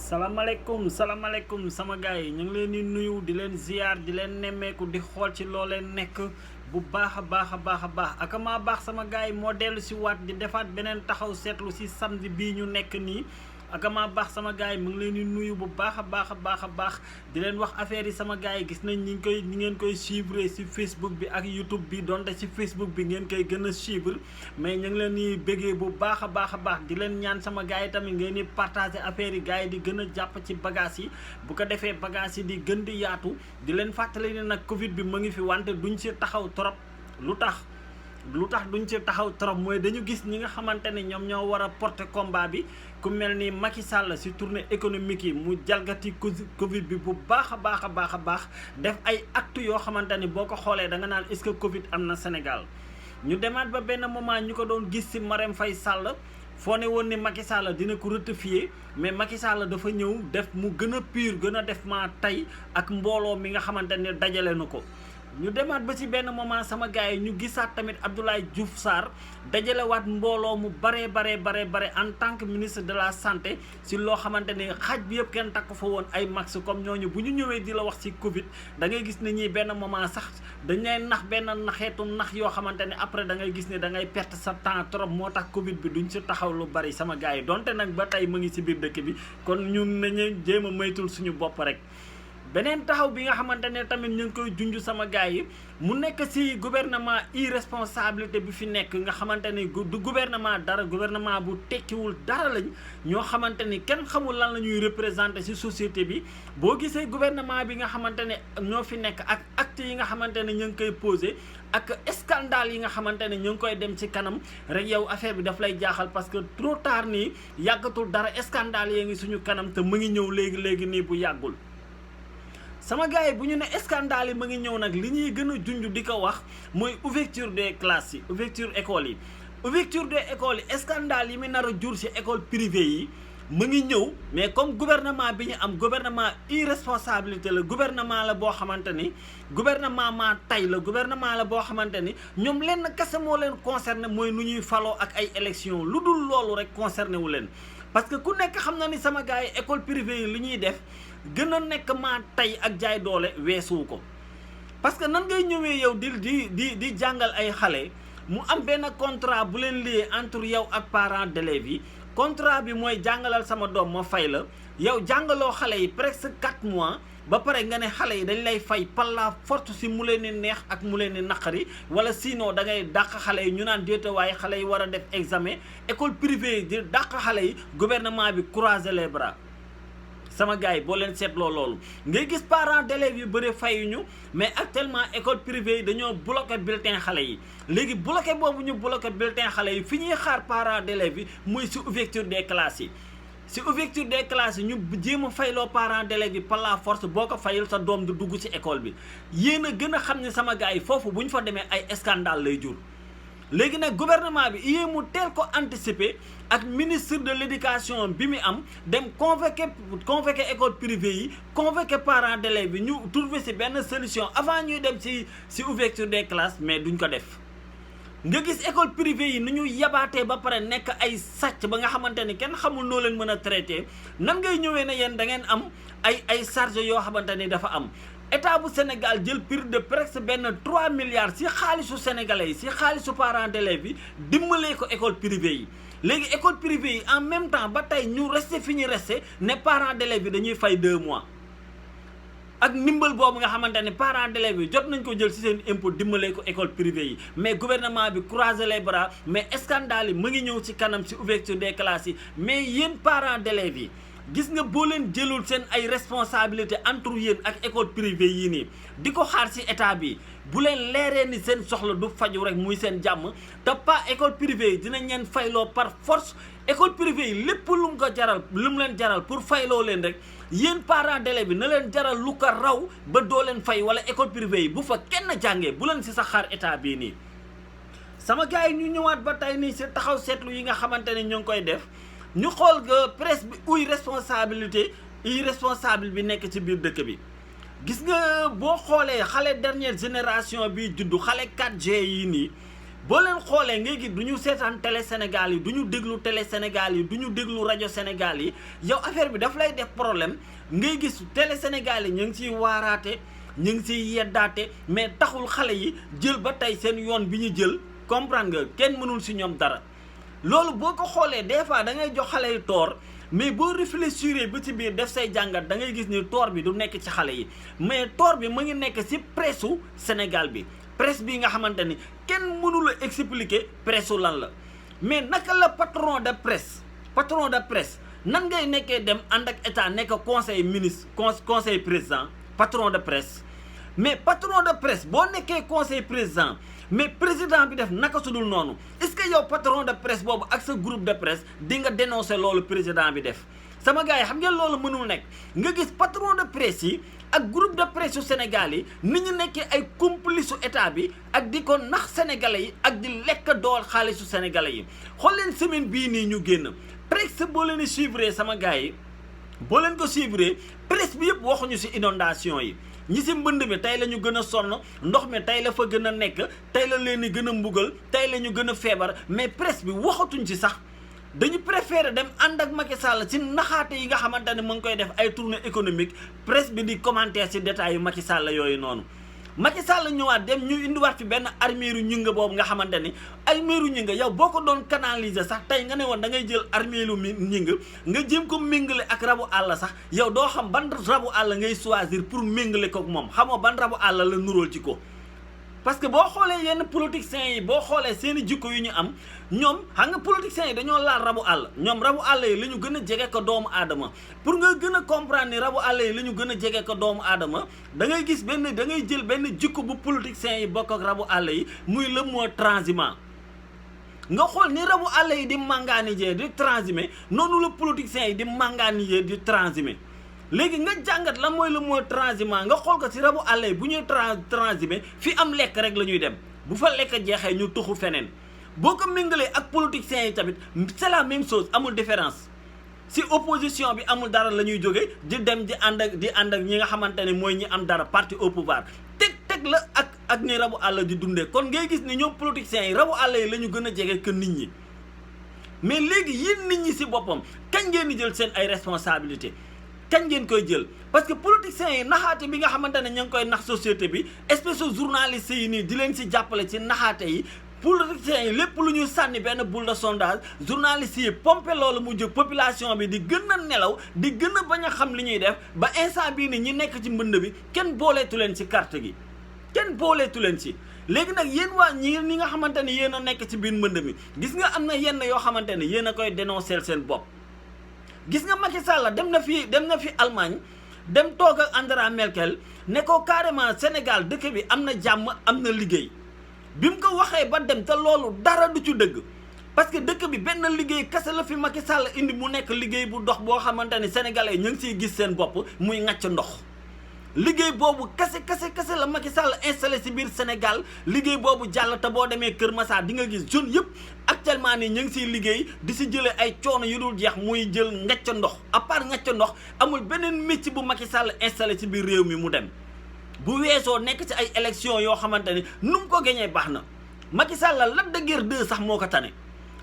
salaamaaleykum sama gars yi ñu ngi leen di nuyu di leen ziar di leen nemmeeku di xool ci loo leen nekk bu baax a baax ak maa baax sama gars yi moo dellu si waat di defaat beneen taxaw seetlu si samedi bii ñu nekk nii ak maa baax sama gars yi mu ngi leen di nuyu bu baax a baax di leen wax affaire yi sama gars yi gis nañ ñi ngeen koy suivre si Facebook bi ak YouTube bi donte si Facebook bi ngeen koy gën a suivre mais ñu ngi leen di bëggee bu baax a baax di leen ñaan sama gars yi tamit ngeen di partager affaire yi gars yi di gën a jàpp ci bagage yi bu ko defee bagage yi di gën di yaatu di leen fàttali ne nag Covid bi mu ngi fi wante duñ si taxaw trop lu tax duñ ci taxaw trop mooy dañu gis ñi nga xamante ne ñoom ñoo war a porter combat bi ku mel ni Macky Sall si tournée économique yi mu jalgati Covid bi bu baax a baax def ay actes yoo xamante ni boo ko xoolee da nga naan est-ce que Covid am na Sénégal ñu demaat ba benn moment ñu ko doon gis si Marème Faye Sall foo ne woon ni Macky Sall dina ko rectifier mais Macky Sall dafa ñëw def mu gën a pur gën a def maa tey ak mbooloo mi nga xamante ne dajale na ko. ñu demaat ba ci benn moment sama gars yi ñu gisaat tamit Abdoulaye Diouf Sarr dajalewaat mbooloo mu bare en tant que ministre de la santé si loo xamante ne xaaj bi yëpp kenn takk fa woon ay max comme ñooñu bu ñu ñëwee di la wax ci Covid da ngay gis ne ñii benn moment sax dañ lay nax benn naxeetu nax yoo xamante ne après da ngay gis ne da ngay perte sa temps trop moo tax Covid bi duñ ci taxaw lu bari sama gars yi donte nag ba tey mu ngi ci biir dëkk bi kon ñun nañu jéem a moytul suñu bopp rek. beneen taxaw bi nga xamante ne tamit ñu ngi koy junj sama gars yi mu nekk ci gouvernement irresponsabilité bi fi nekk nga xamante ni du gouvernement dara gouvernement bu tekkiwul dara lañ ñoo xamante ni kenn xamul lan la ñuy représenter ci société bi boo gisee gouvernement bi nga xamante ne ñoo fi nekk ak actes yi nga xamante ne ñu ngi koy poser ak scandale yi nga xamante ne ñu ngi koy dem ci kanam rek yow affaire bi daf lay jaaxal parce que trop tard nii yàggatul dara scandale yaa ngi suñu kanam te mu ngi ñëw léegi nii bu yàggul. sama gars yi bu ñu ne scandale yi ma ngi ñëw nag li ñuy gën a junj di ko wax mooy ouverture des classes yi ouverture écoles yi ouverture des écoles yi scandale yi mu nar a jur ci école privée yi mu ngi ñëw mais comme gouvernement bi ñu am gouvernement irresponsabilité la gouvernement la boo xamante ni gouvernement maa tay la gouvernement la boo xamante ni ñoom lenn kese moo leen concerné mooy nu ñuy faloo ak ay élections lu dul loolu rek concerné wu leen parce que ku nekk xam na ni sama gars yi école privée yi li ñuy def gën a nekk maa tey ak jaay doole weesuwu ko parce que nan ngay ñëwee yow di jàngal ay xale mu am benn contrat bu leen lié entre yow ak parents d'élèves yi contrat bi mooy jàngalal sama doom ma fay la yow jàngaloo xale yi presque 4 mois ba pare nga ne xale yi dañ lay fay par la force si mu leen di neex ak mu leen di naqari wala sinon da ngay dàq xale yi ñu naan déeta waaye xale yi war a def examen école privée yi di dàq xale yi gouvernement bi croiser les bras sama gars yi boo leen seetloo loolu ngay gis parents d'élèves yu bëri fayuñu mais actuellement école privée yi dañoo bloqué bulletin xale yi léegi bloqué boobu ñu bloqué bulletin xale yi fi ñuy xaar parents d'élèves yi muy si ouverture des classes yi si ouverture des classes yi ñu jéem a fayloo parents d'élèves yi par la force boo ko fayul sa doom du dugg ci école bi yéen a gën a xam ne sama gars yi foofu bu ñu fa demee ay scandale lay jur léegi nag gouvernement bi yéen mu teel ko anticiper ak ministre de l'éducation bi mu am dem convoqué école privée yi convoqué parents d'élèves bi ñu trouver ci benn solution avant ñuy dem ci ouverture des classes mais duñ ko def nga gis école privée yi nu ñu yabaatee ba pare nekk ay sàcc ba nga xamante ni kenn xamul noo leen mën a traité nan ngay ñëwee ne yéen da ngeen am ay charge yoo xamante ni dafa am état bu Sénégal jël prix de presque benn 3 milliards ci xaalisu sénégalais yi ci xaalisu parents d'élèves yi dimbalee ko école privée yi léegi école privée yi en même temps ba tey ñu resté fi ñu resté ne parents d'élèves yi dañuy fay 2 mois ak ndimbal boobu nga xamante ne parents d'élèves yi jot nañ ko jël ci seen impôt dimbalee ko école privée yi mais gouvernement bi croiser les bras mais scandale yi mu ngi ñëw ci kanam ci ouverture des classes yi mais yéen parents d'élèves yi gis nga boo leen jëlul seen ay responsabilité entre yéen ak école privée yii nii di ko xaar ci état bi bu leen leeree ni seen soxla du faju rek muy seen jàmm te pas école privée yi dinañ leen fayloo par force école privée yi lépp lu mu ko jaral lu mu leen jaral pour fayloo leen rek yéen parents d'élèves bi na leen jaral lu ko raw ba doo leen fay wala école privée yi bu fa kenn jàngee bu leen ci sa xaar état bii nii sama gars yi ñu ñëwaat ba tey nii ci taxaw seetlu yi nga xamante ne ñu ngi koy def ñu xool nga presse bi irresponsable bi nekk ci biir dëkk bi gis nga boo xoolee xale dernière génération bi juddu xale 4G yi nii boo leen xoolee ngay gis du ñu seetaan télé Sénégal yi du ñu déglu télé Sénégal yi du ñu déglu rajo Sénégal yi yow affaire bi daf lay def problème ngay gis télé Sénégal yi ñu ngi ciy waaraate ñu ngi ciy yeddaate mais taxul xale yi jël ba tey seen yoon bi ñu jël comprendre nga kenn mënul si ñoom dara loolu boo ko xoolee des fois da ngay jox xale yi toor mais boo réfléchir ba ci biir def say jàngat da ngay gis ni toor bi du nekk ci xale yi mais toor bi mu ngi nekk ci pressu Sénégal bi presse bi nga xamante ni kenn mënula expliquer presse lan la mais naka la patron de presse nan ngay nekkee dem ànd ak état nekk conseil ministre conseil président patron de presse mais patron de presse boo nekkee conseil président mais président bi def naka sudul noonu est-ce que yow patron de presse boobu ak sa groupe de presse di nga dénoncer loolu président bi def sama gars yi xam ngeen loolu mënul nekk nga gis patron de presse yi ak groupe de presse yu Sénégal yi ni ñu nekkee ay complice su état bi ak di ko nax sénégalais yi ak di lekk dool xaalisu sénégalais yi xool leen semaine bii nii ñu génn presque boo leen di suivre sama gars yi boo leen ko suivre presse bi yëpp waxuñu ci inondation yi ñi ci mbënd mi tey la ñu gën a sonn ndox mi tey la fa gën a nekk tey la leen di gën a mbugal tey la ñu gën a feebar mais presse bi waxatuñ ci sax dañu préféré dem ànd ak Macky Sall ci naxaate yi nga xamante ne mu ngi koy def ay tournée économique presse bi di commenter ci détails yu Macky Sall yooyu noonu Macky Sall ñëwaat dem ñu indiwaat fi benn armeeru ñinga boobu nga xamante ni armeeru ñinga yow boo ko doon canaliser sax tey nga ne woon da ngay jël armeeru ñinga nga jéem ko méngale ak rabu àll sax yow doo xam ban rabu àll ngay choisir pour méngale ko ak moom xamoo ban rabu àll la nuróol ci ko parce que boo xoolee yenn politiciens yi boo xoolee seeni jikko yu ñu am ñoom xam nga politiciens yi dañoo laal rabu àll ñoom rabu àll yi la ñu gën a jege ko doomu aadama pour nga gën a comprendre ni rabu àll yi la ñu gën a jege ko doomu aadama da ngay gis da ngay jël benn jikko bu politiciens yi bokk ak rabu àll yi muy le mot transhumant nga xool ni rabu àll yi di manganiser di transhumer noonu la politiciens yi di manganiser di transhumer léegi nga jàngat la mooy le mot transhumant nga xool ko ci rabu àll yi bu ñuy transhumer fi am lekk rek la ñuy dem bu fa lekk jeexee ñu tuxu feneen boo ko méngalee ak politiciens yi tamit c'est la même chose amul différence ci opposition bi amul dara la ñuy jóge di dem di ànd ak ñi nga xamante ne mooy ñi am dara parti au pouvoir teg la ak ni rabu àll di dundee kon ngay gis ni ñoom politiciens yi rabu àll yi la ñu gën a jege que nit ñi mais léegi yéen nit ñi ci boppam kañ ngeen di jël seen ay responsabilité kañ ngeen koy jël parce que politiciens yi naxaate bi nga xamante ne ña ngi koy nax société bi espèce de journaliste yi nii di leen ci jàppale ci naxaate yi politiciens yi lépp lu ñu sànni benn boule de sondage journalistes yi pompé loolu mu jóg population bi di gën a nelaw di gën a bañ a xam li ñuy def ba instant bii ni ñi nekk ci mbënd bi kenn booleetu leen ci carte gi kenn booleetu leen ci léegi nag yéen waa ñi nga xamante ne yéen a nekk ci biir mbënd mi gis nga am na yenn yoo xamante ne yéen a koy dénoncer seen bopp gis nga Macky Sall dem na fi Allemagne dem toog ak Angela Merkel ne ko carrément Sénégal dëkk bi am na jàmm am na liggéey bi mu ko waxee ba dem te loolu dara du ci dëgg parce que dëkk bi benn liggéey kese la fi Macky Sall indi mu nekk liggéey bu dox boo xamante ni sénégalais ñu ngi siy gis seen bopp muy ŋàcc ndox liggéey boobu kese la Macky Sall installé si biir Sénégal liggéey boobu jàll te boo demee Kër Massar di nga gis jeunes yëpp actuellement nii ñu ngi siy liggéey di si jëlee ay coono yu dul jeex muy jël ŋàcc ndox à part ŋàcc ndox amul beneen métier bu Macky Sall installé si biir réew mi mu dem bu weesoo nekk ci ay élections yoo xamante ni nu mu ko gañee baax na Macky Sall Lac de Guiers 2 sax moo ko tane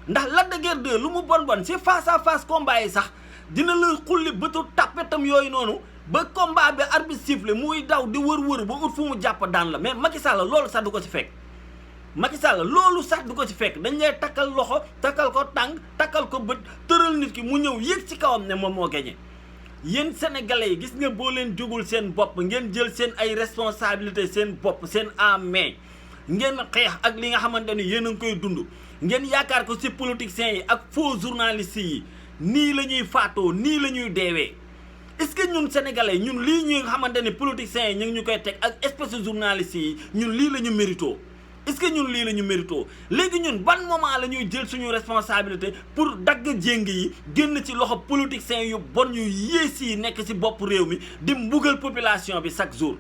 ndax Lac de Guiers 2 lu mu bon si face à face combat yi sax dina la xulli bëtu tàppetam yooyu noonu ba combat bi arbitre sifflé muy daw di wër ba ut fu mu jàpp daan la mais Macky Sall loolu sax du ko ci fekk Macky Sall loolu sax du ko ci fekk dañ lay takkal loxo takkal ko tànk takkal ko bët tëral nit ki mu ñëw yéeg ci kawam ne moom moo gañe yéen sénégalais yi gis nga boo leen jógul seen bopp ngeen jël seen ay responsabilité seen bopp seen en main ngeen xeex ak li nga xamante ni yéen a ngi koy dund ngeen yaakaar ko ci politiciens yi ak faux journalistes yi nii la ñuy faatoo nii la ñuy deewee est-ce que ñun sénégalais ñun lii ñuy nga xamante ni politiciens yi ñu ngi ñu koy teg ak espèce de journalistes yi ñun lii la ñu mérito est-ce que ñun lii la ñu mérito léegi ñun ban moment la ñuy jël suñu responsabilité pour dagg jéng yi génn ci loxo politiciens yu bon yu yées yi nekk ci bopp réew mi di mbugal population bi chaque jour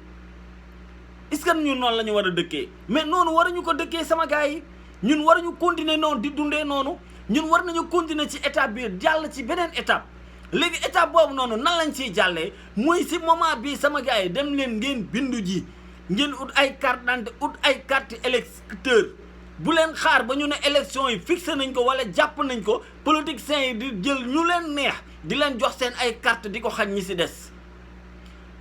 est-ce que ñun noonu la ñu war a dëkkee mais noonu waruñu ko dëkkee sama gars yi ñun waruñu continuer noonu di dundee noonu ñun war nañu continuer ci étape bi jàll ci beneen étape léegi étape boobu noonu nan lañ ciy jàllee muy ci moment bii sama gars yi dem leen ngeen bindu ji ngeen ut ay carte d'identité ut ay carte électeur bu leen xaar ba ñu ne élection yi fixé nañ ko wala jàpp nañ ko politiciens yi di jël ñu leen neex di leen jox seen ay carte di ko xañ ñi si des.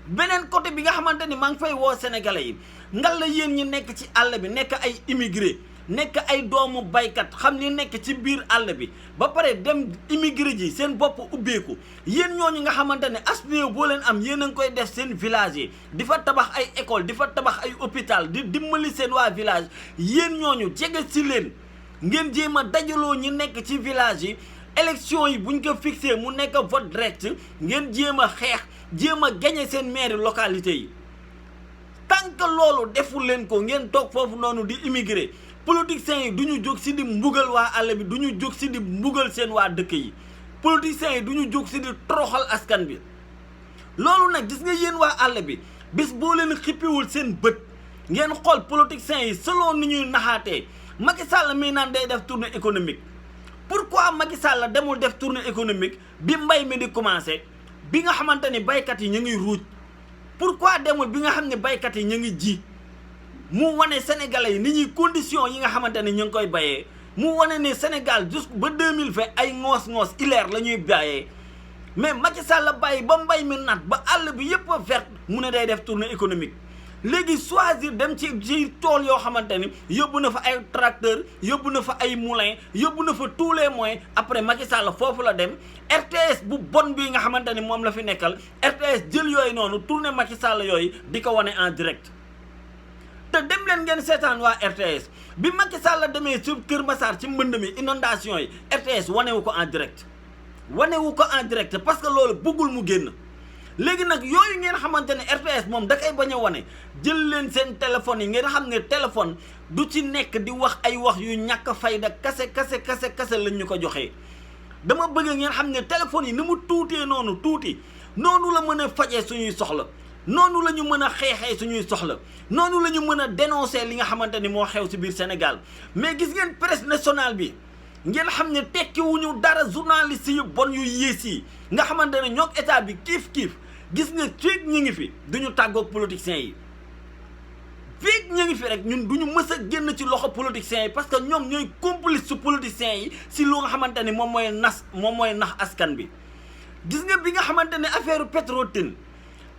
beneen côté bi nga xamante ni maa ngi fay woo sénégalais yi ngal la yéen ñi nekk ci àll bi nekk ay immigré nekk ay doomu baykat xam li nekk ci biir àll bi ba pare dem immigré ji seen bopp ubbeeku yéen ñooñu nga xamante ne as néew boo leen am yéen a ngi koy def seen village yi di fa tabax ay école di fa tabax ay hôpital di dimbali seen waa village yéen ñooñu jege si leen ngeen jéem a dajaloo ñi nekk ci village yi élection yi buñ ko fixé mu nekk vote direct ngeen jéem a xeex jéem a gagné seen maire localité yi tant que loolu deful leen ko ngeen toog foofu noonu di immigré politiciens yi du ñu jóg si di mbugal waa àll bi du ñu jóg si di mbugal seen waa dëkk yi politiciens yi du ñu jóg si di toroxal askan bi loolu nag gis nga yéen waa àll bi bis boo leen xippiwul seen bët ngeen xool politiciens yi selon ni ñuy naxaatee Macky Sall mii naan day def tournée économique pourquoi Macky Sall demul def tournée économique bi mbay mi di commencé bi nga xamante ni baykat yi ñu ngi ruuj pourquoi demul bi nga xam ne baykat yi ñu ngi ji mu wane sénégalais yi ni ñuy condition yi nga xamante ne ñu ngi koy bayee mu wane ne Sénégal jusque ba 2020 ay ngoos-ngoos hilaire la ñuy bayee mais Macky Sall bàyyi ba mbay mi nat ba àll bi yëpp a vert mu ne day def tournée économique léegi choisir dem ci tool yoo xamante ni yóbbu na fa ay tracteur yóbbu na fa ay moulin yóbbu na fa tous les moyens après Macky Sall foofu la dem RTS bu bon bii nga xamante ni moom la fi nekkal RTS jël yooyu noonu tourné Macky Sall yooyu di ko wane en direct te dem leen ngeen seetaan waa RTS bi Macky Sall demee ci Kër Massar ci mbënd mi inondation yi RTS wanewu ko en direct parce que loolu bëggul mu génn léegi nag yooyu ngeen xamante ne RTS moom da koy bañ a wane jël leen seen téléphone yi ngeen xam ne téléphone du ci nekk di wax ay wax yu ñàkk fayda kase lañ ñu ko joxee dama bëgg ngeen xam ne téléphone yi ni mu tuutee noonu tuuti noonu la mën a fajee suñuy soxla noonu la ñu mën a xeexee suñuy soxla noonu la ñu mën a dénoncer li nga xamante ni moo xew ci biir Sénégal mais gis ngeen presse nationale bi ngeen xam ne tekkiwuñu dara journaliste yu bon yu yées yi nga xamante ne ñoog état bi kiif gis nga fiig ñu ngi fi duñu tàggoog politiciens yi fiig ñu ngi fi rek ñun duñu mës a génn ci loxo politiciens yi parce que ñoom ñooy complice su politiciens yi si lu nga xamante ni moom mooy nax askan bi gis nga bi nga xamante ne affaire Petro-Tim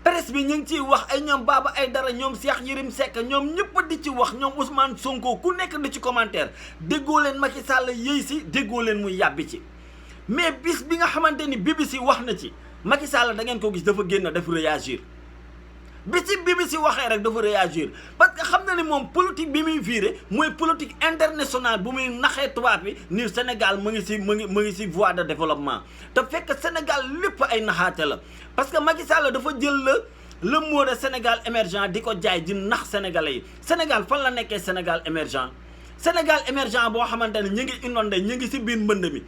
presse bi ñu ngi ciy wax ay ñoom Baba Aïdara ñoom Cheikh Yérim Seck ñoom ñëpp di ci wax ñoom Ousmane Sonko ku nekk di ci commentaire déggoo leen Macky Sall yëy si déggoo leen muy yàbbi ci mais bis bi nga xamante ni BBC wax na ci Macky Sall da ngeen ko gis dafa génn dafa réagir bi ci BBC waxee rek dafa réagir parce que xam na ni moom politique bi muy viré mooy politique internationale bu muy naxee tubaab bi ni Sénégal mu ngi ci voie de développement te fekk Sénégal lépp ay naxaate la parce que Macky Sall dafa jël le mot de Sénégal émergent di ko jaay di nax sénégalais yi Sénégal fan la nekkee Sénégal émergent boo xamante ne ñu ngi inondé ñu ngi ci biir mbënd mi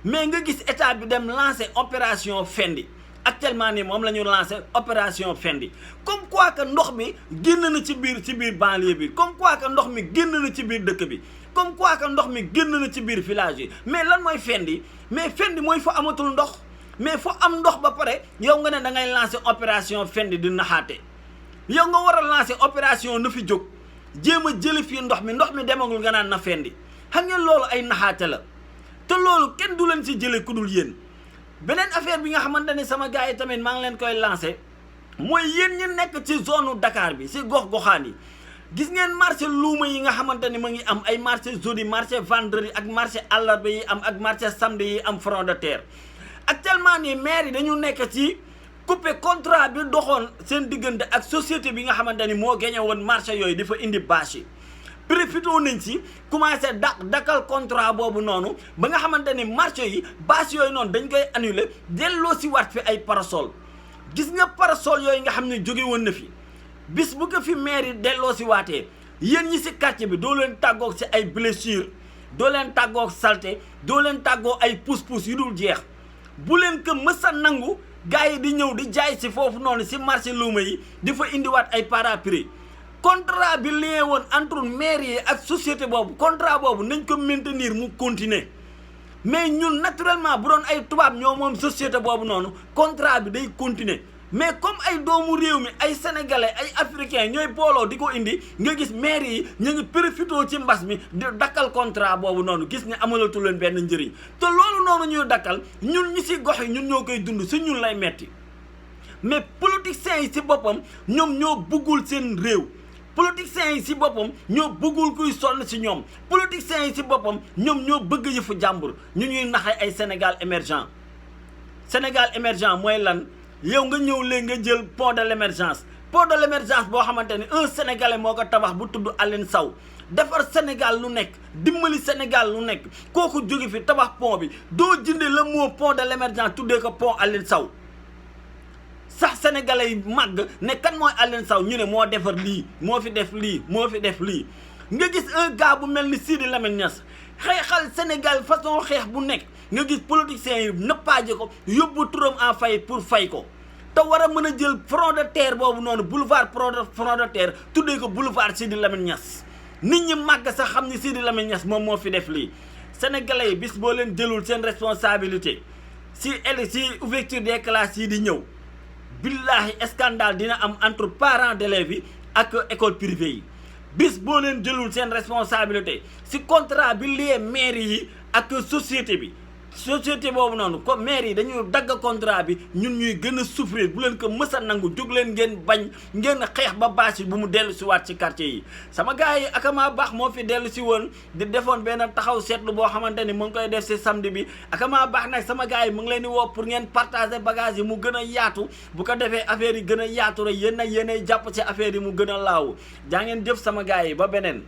mais nga gis état bi dem lancer opération Fendi actuellement nii moom la ñu lancé opération Fendi comme quoi que ndox mi génn na ci biir banlieue bi comme quoi que ndox mi génn na ci biir dëkk bi comme quoi que ndox mi génn na ci biir village yi mais lan mooy Fendi mais Fendi mooy fa amatul ndox mais fu am ndox ba pare yow nga ne da ngay lancé opération Fendi di naxaate yow nga war a lancé opération na fi jóg jéem a jëli fii ndox mi demagul nga naan na Fendi xam ngeen loolu ay naxaate la te loolu kenn du leen si jëlee ku dul yéen. beneen affaire bi nga xamante ne sama gars yi tamit maa ngi leen koy lancé mooy yéen ñi nekk ci zone Dakar bi si gox-goxaan yi gis ngeen marché luuma yi nga xamante ni ma ngi am ay marché jeudi marché vendredi ak marché àllarba yi am ak marché samedi yi am front de terre actuellement nii maire yi dañu nekk ci coupé contrat bi doxoon seen diggante ak société bi nga xamante ni moo gagné woon marché yooyu dafa indi bâche yi profité nañ si commencé dakal contrat boobu noonu ba nga xamante ni marché yi bâche yooyu noonu dañ koy annulé delloo si waat fi ay parasol gis nga parasol yooyu nga xam ne jóge woon na fi bis bu ko fi maire yi delloo si waatee yéen ñi si quartier bi doo leen tàggoog si ay blessure doo leen tàggoog salté doo leen tàggoo ay pousse-pousse yu dul jeex bu leen ko mës a nangu gars yi di ñëw di jaay si foofu noonu si marché luuma yi di fa indiwaat ay parapluie contrat bi lié woon entre maire yi ak société boobu contrat boobu nañ ko maintenir mu continuer mais ñun naturellement bu doon ay tubaab ñoo moom société boobu noonu contrat bi day continuer mais comme ay doomu réew mi ay sénégalais ay africains ñooy booloo di ko indi nga gis maire yi ñu ngi profité ci mbas mi di dakkal contrat boobu noonu gis ne amalatu leen benn njëriñ te loolu noonu ñuy dakkal ñun ñi si gox yi ñun ñoo koy dund si ñun lay metti mais politiciens yi si boppam ñoom ñoo bëggul seen réew politiciens yi si boppam ñoo bëggul kuy sonn si ñoom politiciens yi si boppam ñoom ñoo bëgg yëfu jàmbur ñu ñuy naxee ay Sénégal émergent mooy lan yow nga ñëw léegi nga jël pont de l'émergence boo xamante ni un sénégalais moo ko tabax bu tudd Aline Sow defar Sénégal lu nekk dimbali Sénégal lu nekk kooku jóge fi tabax pont bi doo jënde le mot pont de l'émergence tuddee ko pont Aline Sow sax sénégalais yi màgg ne kan mooy Aline Sow ñu ne moo defar lii moo fi def lii nga gis un gars bu mel ni Sidi Lamine Niass xeexal Sénégal façon xeex bu nekk nga gis politiciens yi nëppaaje ko yóbbu turam en faillite pour fay ko te war a mën a jël front de terre boobu noonu boulevard front de terre tuddee ko boulevard Sidi Lamine Niass nit ñi màgg sax xam ni Sidi Lamine Niass moom moo fi def lii sénégalais yi bis boo leen jëlul seen responsabilité si ouverture des classes yi di ñëw billahi scandale dina am entre parents d'élèves yi ak école privée yi bis boo leen jëlul seen responsabilité si contrat bi lié maire yi ak société boobu noonu ko maire yi dañuy dagg contrat bi ñun ñuy gën a souffrir bu leen ko mës a nangu jóg leen ngeen bañ ngeen xeex ba bâche bu mu dellu si waat ci quartier yi sama gars yi Akama Baax moo fi dellu si woon di defoon benn taxaw seetlu boo xamante ni mu ngi koy def si samedi bi Akama Baax nag sama gars yi mu ngi leen di woo pour ngeen partager bagage yi mu gën a yaatu bu ko defee affaire yi gën a yaatu rek yéen nag yéenay jàpp ci affaire yi mu gën a laaw jaa ngeen jëf sama gars yi ba beneen